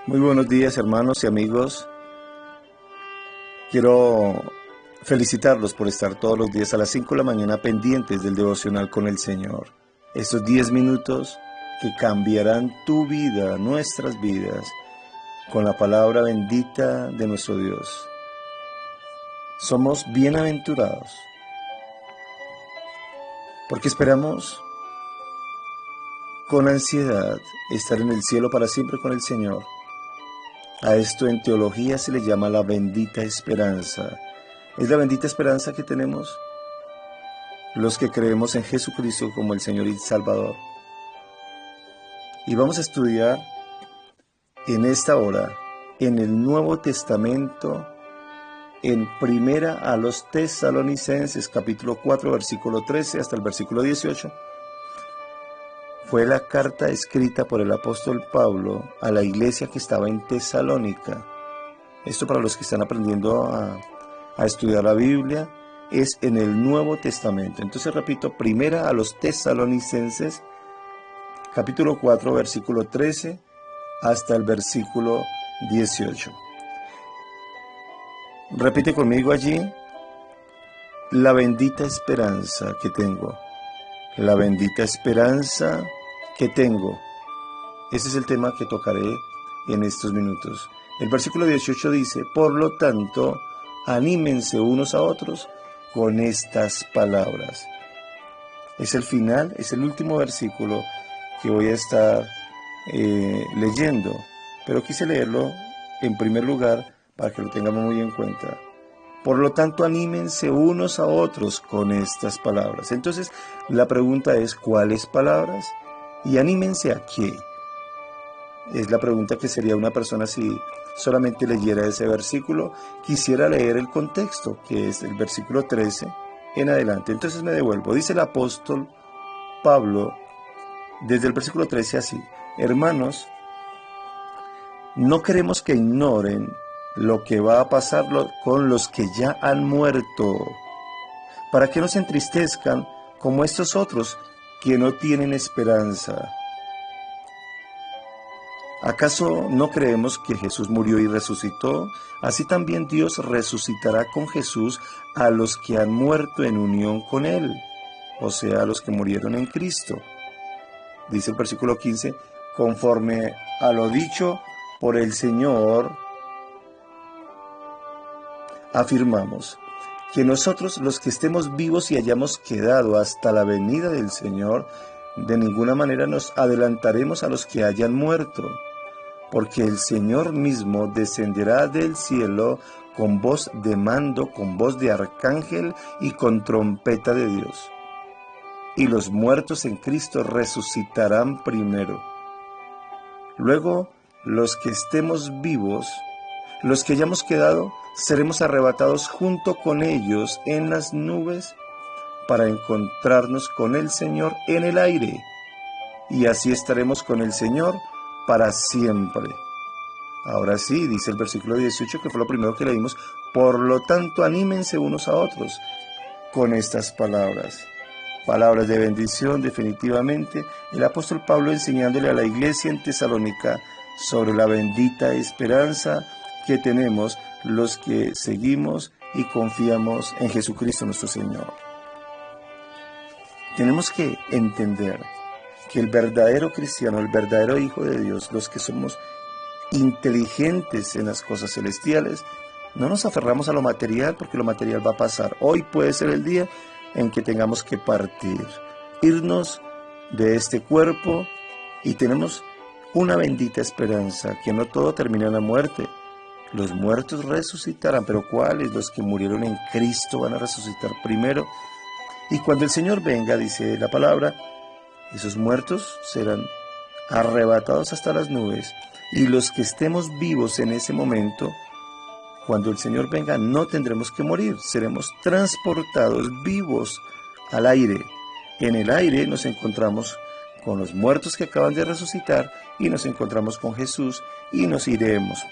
Muy buenos días, hermanos y amigos. Quiero felicitarlos por estar todos los días a las 5 de la mañana pendientes del devocional con el Señor. Estos 10 minutos que cambiarán tu vida, nuestras vidas, con la palabra bendita de nuestro Dios. Somos bienaventurados porque esperamos con ansiedad estar en el cielo para siempre con el Señor. A esto en teología se le llama la bendita esperanza. Es la bendita esperanza que tenemos los que creemos en Jesucristo como el Señor y Salvador. Y vamos a estudiar en esta hora, en el Nuevo Testamento, en Primera a los Tesalonicenses, capítulo 4, versículo 13 hasta el versículo 18. Fue la carta escrita por el apóstol Pablo a la iglesia que estaba en Tesalónica. Esto para los que están aprendiendo a estudiar la Biblia, es en el Nuevo Testamento. Entonces repito, Primera a los Tesalonicenses, capítulo 4, versículo 13 hasta el versículo 18. Repite conmigo allí, la bendita esperanza que tengo. La bendita esperanza que tengo. Ese es el tema que tocaré en estos minutos. El versículo 18 dice, por lo tanto, anímense unos a otros con estas palabras. Es el final, es el último versículo que voy a estar leyendo, pero quise leerlo en primer lugar para que lo tengamos muy en cuenta. Por lo tanto, anímense unos a otros con estas palabras. Entonces, la pregunta es, ¿cuáles palabras? ¿Y anímense a qué? Es la pregunta que sería una persona si solamente leyera ese versículo, quisiera leer el contexto, que es el versículo 13 en adelante. Entonces me devuelvo. Dice el apóstol Pablo, desde el versículo 13 así, hermanos, no queremos que ignoren lo que va a pasar con los que ya han muerto, para que no se entristezcan como estos otros que no tienen esperanza. ¿Acaso no creemos que Jesús murió y resucitó? Así también Dios resucitará con Jesús a los que han muerto en unión con Él, o sea, a los que murieron en Cristo. Dice el versículo 15, conforme a lo dicho por el Señor, afirmamos que nosotros, los que estemos vivos y hayamos quedado hasta la venida del Señor, de ninguna manera nos adelantaremos a los que hayan muerto, porque el Señor mismo descenderá del cielo con voz de mando, con voz de arcángel y con trompeta de Dios. Y los muertos en Cristo resucitarán primero. Luego, los que estemos vivos, los que hayamos quedado, seremos arrebatados junto con ellos en las nubes para encontrarnos con el Señor en el aire, y así estaremos con el Señor para siempre. Ahora sí, dice el versículo 18, que fue lo primero que leímos, por lo tanto anímense unos a otros con estas palabras. Palabras de bendición, definitivamente. El apóstol Pablo enseñándole a la iglesia en Tesalónica sobre la bendita esperanza que tenemos los que seguimos y confiamos en Jesucristo nuestro Señor. Tenemos que entender que el verdadero cristiano, el verdadero hijo de Dios, los que somos inteligentes en las cosas celestiales, no nos aferramos a lo material porque lo material va a pasar. Hoy puede ser el día en que tengamos que partir, irnos de este cuerpo, y tenemos una bendita esperanza, que no todo termina en la muerte. Los muertos resucitarán, pero ¿cuáles? Los que murieron en Cristo van a resucitar primero. Y cuando el Señor venga, dice la palabra, esos muertos serán arrebatados hasta las nubes, y los que estemos vivos en ese momento, cuando el Señor venga, no tendremos que morir, seremos transportados vivos al aire. En el aire nos encontramos con los muertos que acaban de resucitar, y nos encontramos con Jesús, y nos iremos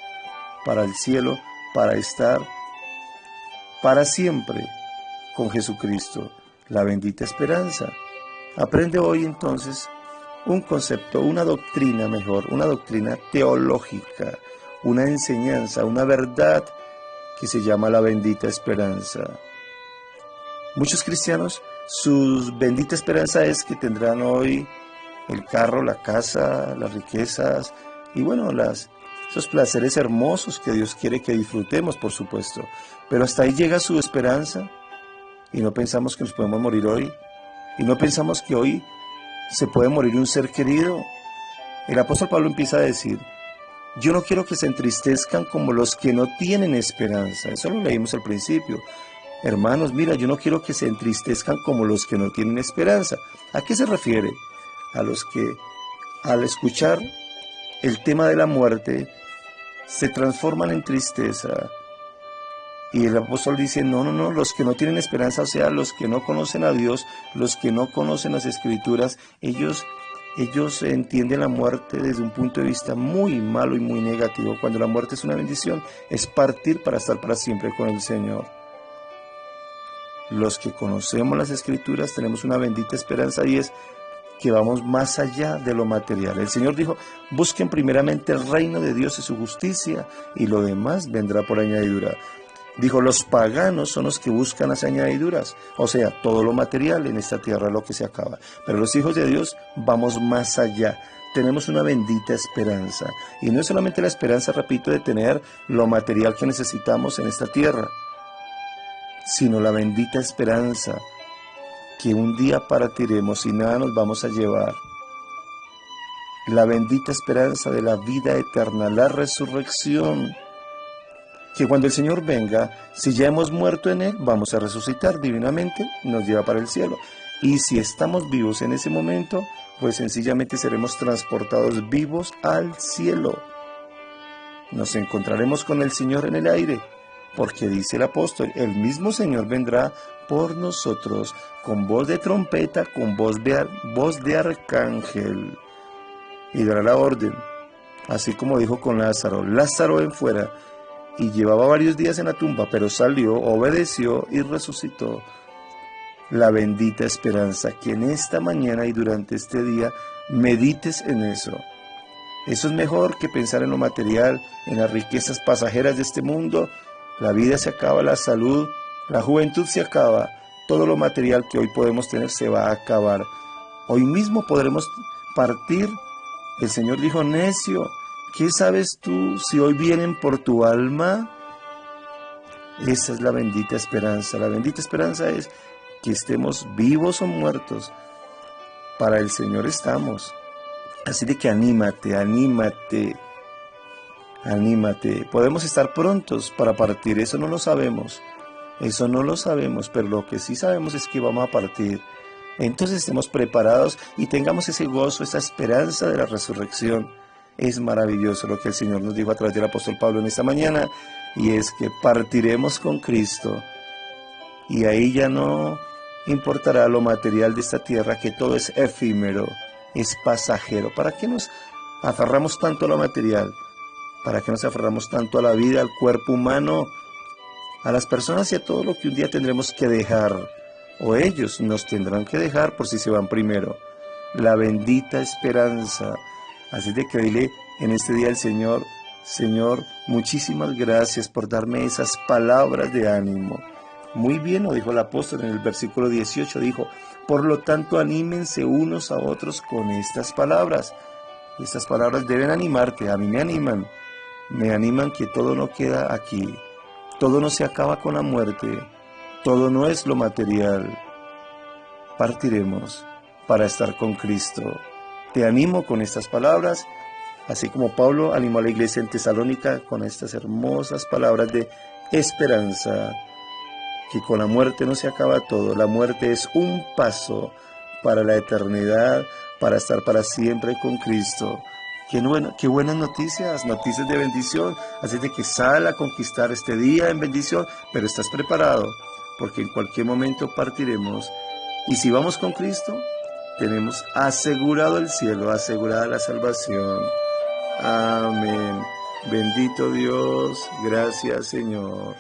para el cielo, para estar para siempre con Jesucristo, la bendita esperanza. Aprende hoy entonces un concepto, una doctrina mejor, una doctrina teológica, una enseñanza, una verdad que se llama la bendita esperanza. Muchos cristianos, su bendita esperanza es que tendrán hoy el carro, la casa, las riquezas y bueno, esos placeres hermosos que Dios quiere que disfrutemos, por supuesto. Pero hasta ahí llega su esperanza y no pensamos que nos podemos morir hoy y no pensamos que hoy se puede morir un ser querido. El apóstol Pablo empieza a decir: yo no quiero que se entristezcan como los que no tienen esperanza. Eso lo leímos al principio. Hermanos, mira, yo no quiero que se entristezcan como los que no tienen esperanza. ¿A qué se refiere? A los que al escuchar el tema de la muerte se transforman en tristeza. Y el apóstol dice: no, los que no tienen esperanza, o sea, los que no conocen a Dios, los que no conocen las Escrituras, ellos entienden la muerte desde un punto de vista muy malo y muy negativo, cuando la muerte es una bendición, es partir para estar para siempre con el Señor. Los que conocemos las Escrituras tenemos una bendita esperanza y es que vamos más allá de lo material. El Señor dijo: busquen primeramente el reino de Dios y su justicia y lo demás vendrá por añadidura. Dijo: los paganos son los que buscan las añadiduras, o sea, todo lo material en esta tierra, lo que se acaba. Pero los hijos de Dios vamos más allá. Tenemos una bendita esperanza. Y no es solamente la esperanza, repito, de tener lo material que necesitamos en esta tierra, sino la bendita esperanza que un día partiremos y nada nos vamos a llevar. La bendita esperanza de la vida eterna, la resurrección. Que cuando el Señor venga, si ya hemos muerto en Él, vamos a resucitar divinamente, nos lleva para el cielo. Y si estamos vivos en ese momento, pues sencillamente seremos transportados vivos al cielo. Nos encontraremos con el Señor en el aire, porque dice el apóstol: el mismo Señor vendrá por nosotros con voz de trompeta, con voz de arcángel, y dará la orden, así como dijo con Lázaro. Lázaro ven fuera. Y llevaba varios días en la tumba, pero salió, obedeció y resucitó. La bendita esperanza, que en esta mañana y durante este día medites en eso. Eso es mejor que pensar en lo material, en las riquezas pasajeras de este mundo. La vida se acaba, la salud, la juventud se acaba. Todo lo material que hoy podemos tener se va a acabar. Hoy mismo podremos partir. El Señor dijo: necio, ¿qué sabes tú si hoy vienen por tu alma? Esa es la bendita esperanza. La bendita esperanza es que estemos vivos o muertos. Para el Señor estamos. Así de que anímate. Podemos estar prontos para partir, eso no lo sabemos. Pero lo que sí sabemos es que vamos a partir. Entonces estemos preparados y tengamos ese gozo, esa esperanza de la resurrección. Es maravilloso lo que el Señor nos dijo a través del apóstol Pablo en esta mañana, y es que partiremos con Cristo, y ahí ya no importará lo material de esta tierra, que todo es efímero, es pasajero. ¿Para qué nos aferramos tanto a lo material? ¿Para qué nos aferramos tanto a la vida, al cuerpo humano, a las personas y a todo lo que un día tendremos que dejar? O ellos nos tendrán que dejar por si se van primero. La bendita esperanza. Así de que dile en este día al Señor: Señor, muchísimas gracias por darme esas palabras de ánimo. Muy bien lo dijo el apóstol en el versículo 18, dijo: por lo tanto, anímense unos a otros con estas palabras. Estas palabras deben animarte, a mí me animan que todo no queda aquí, todo no se acaba con la muerte, todo no es lo material. Partiremos para estar con Cristo. Te animo con estas palabras, así como Pablo animó a la iglesia en Tesalónica con estas hermosas palabras de esperanza, que con la muerte no se acaba todo. La muerte es un paso para la eternidad, para estar para siempre con Cristo. Qué buenas noticias de bendición. Así de que sal a conquistar este día en bendición, pero estás preparado, porque en cualquier momento partiremos. Y si vamos con Cristo, tenemos asegurado el cielo, asegurada la salvación. Amén. Bendito Dios, gracias Señor.